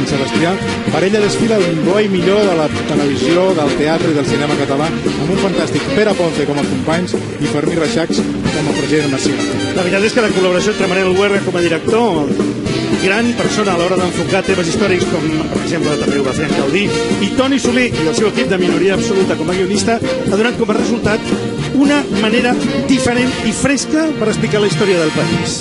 Sebastià. Per ella desfila el bo i millor de la televisió, del teatre i del cinema català, amb un fantàstic Pere Ponce com a companys i Fermí Reixacs com a president Macià. La veritat és que la col·laboració entre Manel Huerga com a director, gran persona a l'hora d'enfocar temes històrics com, per exemple, també ho va fer en Gaudí, i Toni Soler i el seu equip de Minoria Absoluta com a guionista ha donat com a resultat una manera diferent i fresca per explicar la història del país.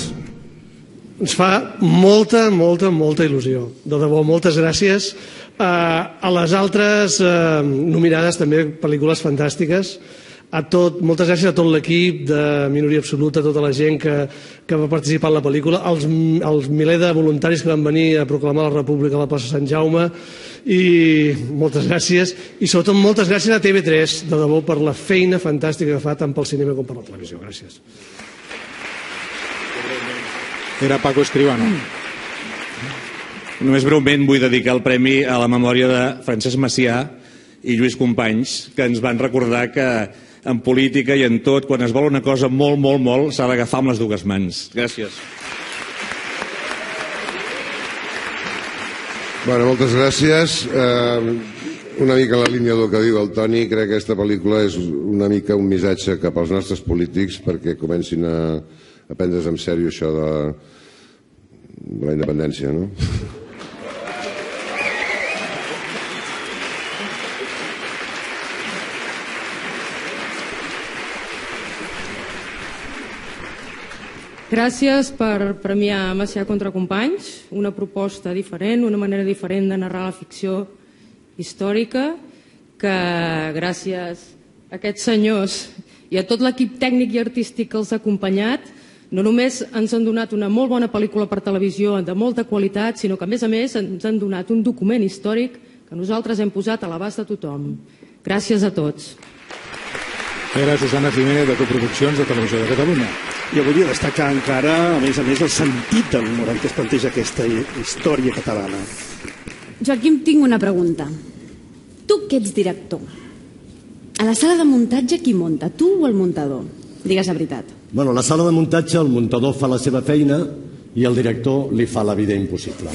Ens fa molta il·lusió. De debò, moltes gràcies. A les altres nominades també, pel·lícules fantàstiques. Moltes gràcies a tot l'equip de Minoria Absoluta, a tota la gent que va participar en la pel·lícula, als milers de voluntaris que van venir a proclamar la República a la plaça Sant Jaume, i moltes gràcies. I sobretot moltes gràcies a TV3, de debò, per la feina fantàstica que fa tant pel cinema com per la televisió. Gràcies. Era Paco Escribano. Només breument vull dedicar el premi a la memòria de Francesc Macià i Lluís Companys, que ens van recordar que en política i en tot, quan es vol una cosa molt, s'ha d'agafar amb les dues mans. Gràcies. Bueno, moltes gràcies. Una mica en la línia del que diu el Toni, crec que aquesta pel·lícula és una mica un missatge cap als nostres polítics perquè comencin a prendre's en sèrio això de la independència, no? Gràcies per premiar Macià contra Companys, una proposta diferent, una manera diferent de narrar la ficció històrica, que gràcies a aquests senyors i a tot l'equip tècnic i artístic que els ha acompanyat, no només ens han donat una molt bona pel·lícula per televisió de molta qualitat, sinó que a més ens han donat un document històric que nosaltres hem posat a l'abast de tothom. Gràcies a tots. Era Susana Jiménez, de Coproduccions de Televisió de Catalunya. Jo volia destacar encara, a més, el sentit de l'humor en què es planteja aquesta història catalana. Joaquim, tinc una pregunta. Tu que ets director, a la sala de muntatge qui munta, tu o el muntador? Digues la veritat. Bueno, a la sala de muntatge el muntador fa la seva feina i el director li fa la vida impossible.